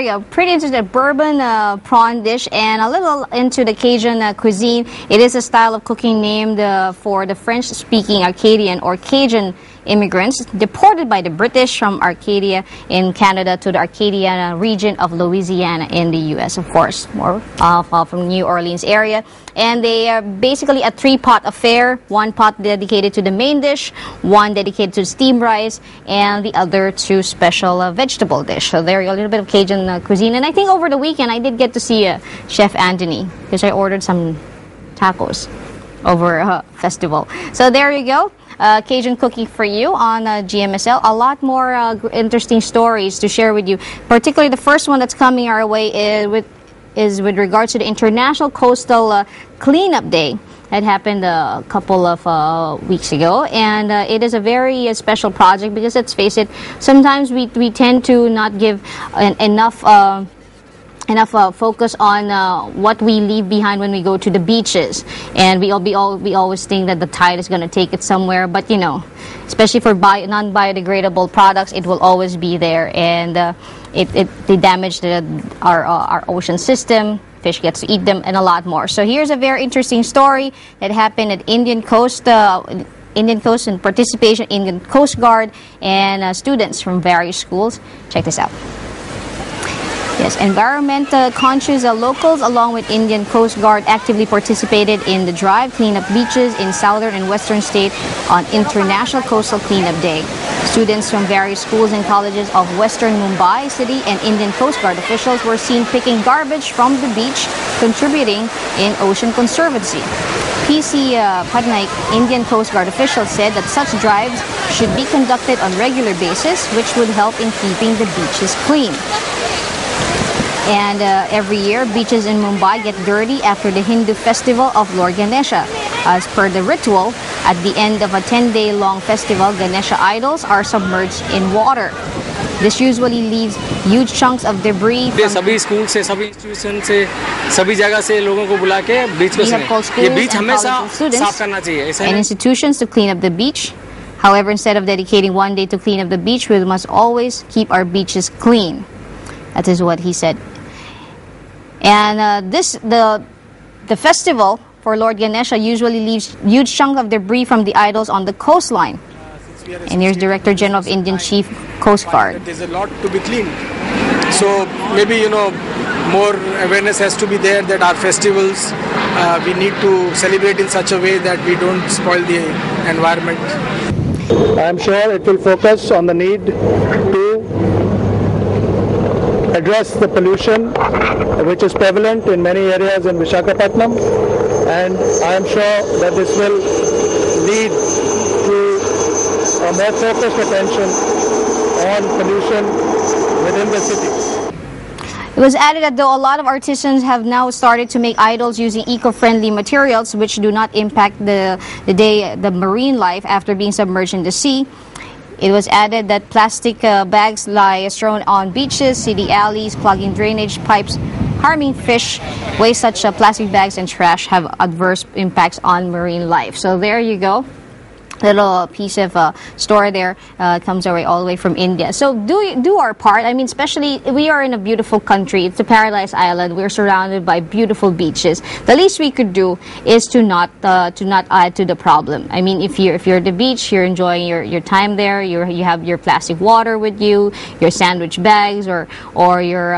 you go. Pretty into the bourbon prawn dish and a little into the Cajun cuisine. It is a style of cooking named for the French-speaking Acadian or Cajun immigrants deported by the British from Arcadia in Canada to the Arcadia region of Louisiana in the U.S., of course, more from New Orleans area. And they are basically a three-pot affair, one pot dedicated to the main dish, one dedicated to steamed rice, and the other to special vegetable dish. So there you go, a little bit of Cajun cuisine. And I think over the weekend I did get to see Chef Anthony because I ordered some tacos over a festival. So there you go. Cajun cooking for you on GMSL. A lot more interesting stories to share with you. Particularly the first one that's coming our way is with regards to the International Coastal Cleanup Day. That happened a couple of weeks ago, and it is a very special project because, let's face it, sometimes we tend to not give enough focus on what we leave behind when we go to the beaches, and we always think that the tide is going to take it somewhere, but you know, especially for non-biodegradable products, it will always be there, and they damage our ocean system. Fish gets to eat them, and a lot more. So here's a very interesting story that happened at Indian Coast in participation Indian Coast Guard and students from various schools. Check this out. Yes, environment conscious locals along with Indian Coast Guard actively participated in the drive clean up beaches in southern and western state on International Coastal Cleanup Day. Students from various schools and colleges of western Mumbai city and Indian Coast Guard officials were seen picking garbage from the beach, contributing in ocean conservancy. PC Patnaik, Indian Coast Guard officials, said that such drives should be conducted on regular basis, which would help in keeping the beaches clean. And every year, beaches in Mumbai get dirty after the Hindu festival of Lord Ganesha. As per the ritual, at the end of a 10-day-long festival, Ganesha idols are submerged in water. This usually leaves huge chunks of debris. सभी school से, सभी institution से, सभी जगह से लोगों को बुला के बीच को ये बीच हमेशा साफ करना चाहिए. And institutions to clean up the beach. However, instead of dedicating one day to clean up the beach, we must always keep our beaches clean. That is what he said. And the festival for Lord Ganesha usually leaves huge chunk of debris from the idols on the coastline. And here's Director General of Indian Chief Coast Guard. There's a lot to be cleaned. So maybe, you know, more awareness has to be there that our festivals, we need to celebrate in such a way that we don't spoil the environment. I'm sure it will focus on the need to address the pollution which is prevalent in many areas in Visakhapatnam, and I am sure that this will lead to a more focused attention on pollution within the city. It was added that though a lot of artisans have now started to make idols using eco-friendly materials which do not impact the marine life after being submerged in the sea. It was added that plastic bags lie strewn on beaches, city alleys, clogging drainage pipes, harming fish. Waste such plastic bags and trash have adverse impacts on marine life. So there you go. Little piece of story there comes our way all the way from India. So do our part. I mean, especially we are in a beautiful country. It's a paradise island. We're surrounded by beautiful beaches. The least we could do is to not add to the problem. I mean, if you're at the beach, you're enjoying your time there. You have your plastic water with you, your sandwich bags, or your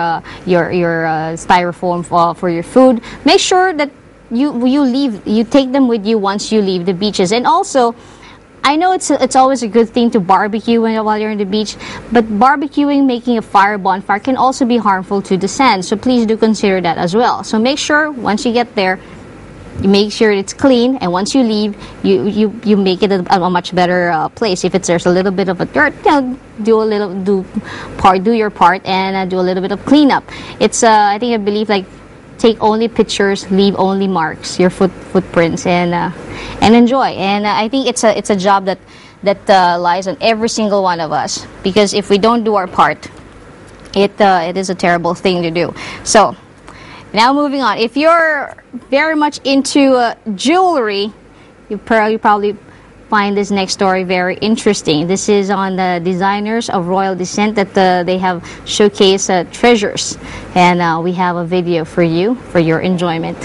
styrofoam for your food. Make sure that you take them with you once you leave the beaches. And also, I know it's always a good thing to barbecue while you're on the beach, but barbecuing, making a bonfire can also be harmful to the sand. So please do consider that as well. So make sure once you get there, you make sure it's clean, and once you leave, you make it a much better place. If there's a little bit of a dirt, do your part and do a little bit of cleanup. It's I believe like take only pictures, leave only marks, your footprints, and enjoy. And I think it's a job that lies on every single one of us, because if we don't do our part, it is a terrible thing to do. So now moving on. If you're very much into jewelry, you probably find this next story very interesting. This is on the designers of royal descent that they have showcased treasures. And we have a video for you, for your enjoyment.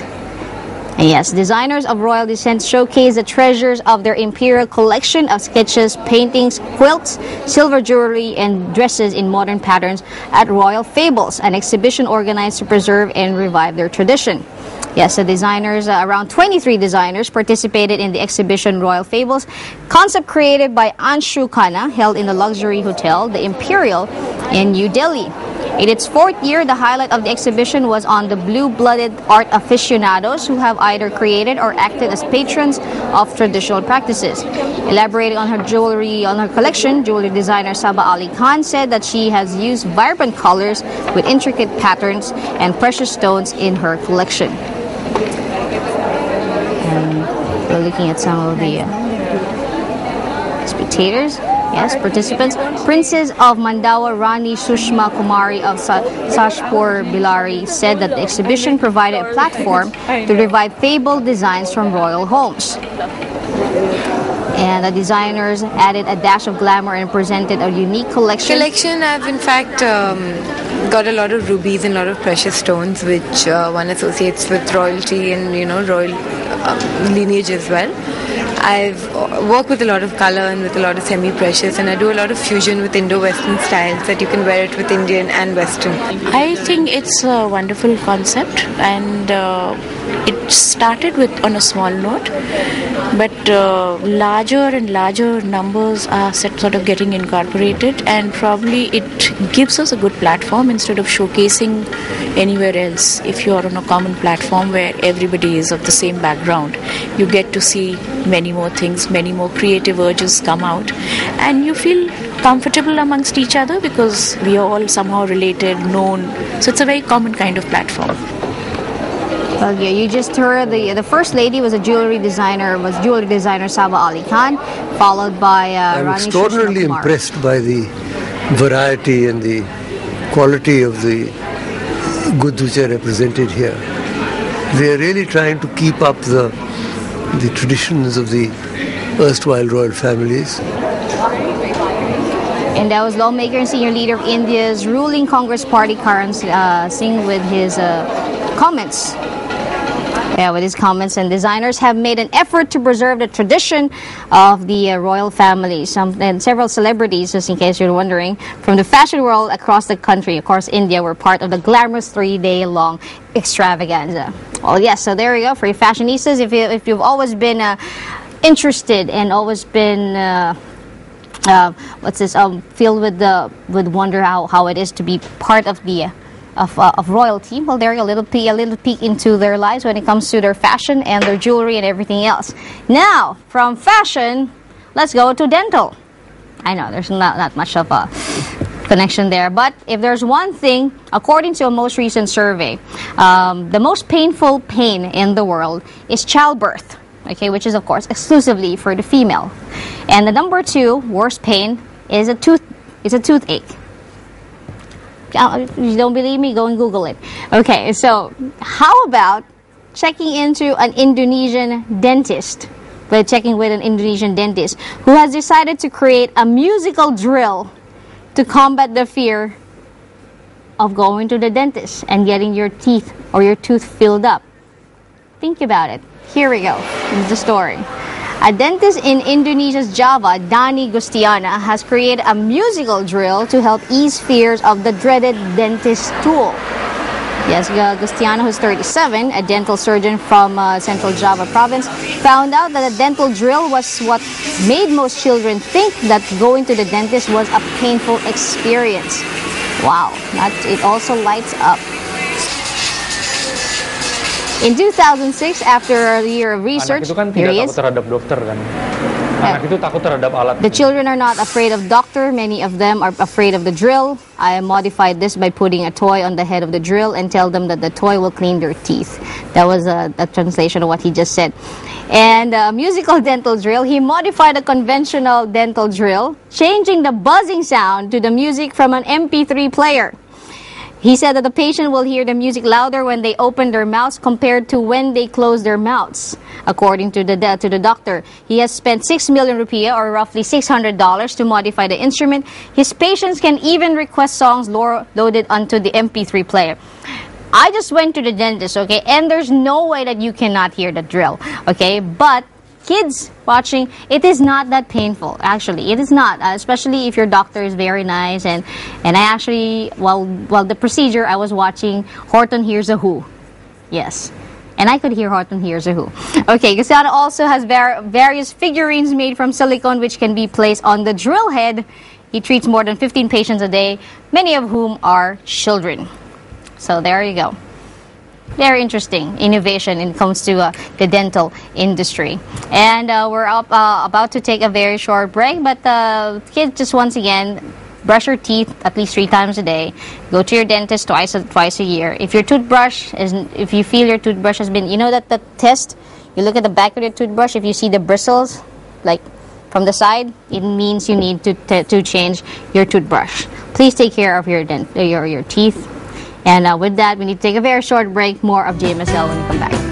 And yes, designers of royal descent showcase the treasures of their imperial collection of sketches, paintings, quilts, silver jewelry, and dresses in modern patterns at Royal Fables, an exhibition organized to preserve and revive their tradition. Yes, the designers, around 23 designers participated in the exhibition Royal Fables, concept created by Anshu Khanna, held in the luxury hotel, the Imperial, in New Delhi. In its fourth year, the highlight of the exhibition was on the blue-blooded art aficionados who have either created or acted as patrons of traditional practices. Elaborating on her jewelry, on her collection, jewelry designer Saba Ali Khan said that she has used vibrant colors with intricate patterns and precious stones in her collection. And we're looking at some of the spectators. Yes, participants. Princess of Mandawa Rani Sushma Kumari of Sashpur Bilari said that the exhibition provided a platform to revive fabled designs from royal homes. And the designers added a dash of glamour and presented a unique collection. I've in fact got a lot of rubies and a lot of precious stones, which one associates with royalty and royal lineage as well. I've worked with a lot of color and with a lot of semi-precious, and I do a lot of fusion with Indo-Western styles that you can wear it with Indian and Western. I think it's a wonderful concept, and it started on a small note, but larger and larger numbers are sort of getting incorporated, and probably it gives us a good platform instead of showcasing anywhere else. If you are on a common platform where everybody is of the same background, you get to see many more things, many more creative urges come out, and you feel comfortable amongst each other because we are all somehow related, known. So it's a very common kind of platform. Well, yeah, you just heard the first lady was jewelry designer Saba Ali Khan, followed by I'm Rani extraordinarily Sushma Kumar. impressed by the variety and the quality of the goods which are represented here. They are really trying to keep up the traditions of the erstwhile royal families. And that was lawmaker and senior leader of India's ruling Congress Party, Karan Singh, with his comments. Yeah, with his comments, and designers have made an effort to preserve the tradition of the royal family. And several celebrities, just in case you're wondering, from the fashion world across the country, of course India, were part of the glamorous 3-day-long extravaganza. Well, yes, so there you go for your fashionistas. If you've always been interested and always been filled with wonder how it is to be part of the of royalty. Well, there you go, a little peek into their lives when it comes to their fashion and their jewelry and everything else. Now, from fashion, let's go to dental. I know there's not much of a connection there, but if there's one thing, according to a most recent survey, the most painful pain in the world is childbirth. Okay, which is of course exclusively for the female, and the number 2 worst pain is a toothache. If you don't believe me, go and Google it. Okay, so how about checking into an Indonesian dentist? By checking with an Indonesian dentist who has decided to create a musical drill to combat the fear of going to the dentist and getting your teeth or your tooth filled up. Think about it. Here we go. This is the story. A dentist in Indonesia's Java, Dani Gustiana, has created a musical drill to help ease fears of the dreaded dentist tool. Yes, Gustiana, who's 37, a dental surgeon from Central Java province, found out that a dental drill was what made most children think that going to the dentist was a painful experience. Wow, it also lights up. In 2006, after a year of research, here he is. The children are not afraid of doctor. Many of them are afraid of the drill. I modified this by putting a toy on the head of the drill and tell them that the toy will clean their teeth. That was a translation of what he just said. And a musical dental drill, he modified a conventional dental drill, changing the buzzing sound to the music from an MP3 player. He said that the patient will hear the music louder when they open their mouths compared to when they close their mouths. According to the doctor, he has spent 6 million rupiah, or roughly $600, to modify the instrument. His patients can even request songs loaded onto the MP3 player. I just went to the dentist, okay, and there's no way that you cannot hear the drill, okay, but kids watching, it is not that painful. Actually, it is not, especially if your doctor is very nice. And I actually, while the procedure, I was watching Horton Hears a Who. Yes, and I could hear Horton Hears a Who. Okay, Gasana also has various figurines made from silicone which can be placed on the drill head. He treats more than 15 patients a day, many of whom are children. So there you go. Very interesting innovation when it comes to the dental industry. And we're about to take a very short break, but kids, just once again, brush your teeth at least 3 times a day. Go to your dentist twice a year. If your toothbrush if you feel your toothbrush has been, you know that the test, you look at the back of your toothbrush, if you see the bristles, like from the side, it means you need to change your toothbrush. Please take care of your teeth. And with that, we need to take a very short break. More of GMSL when we come back.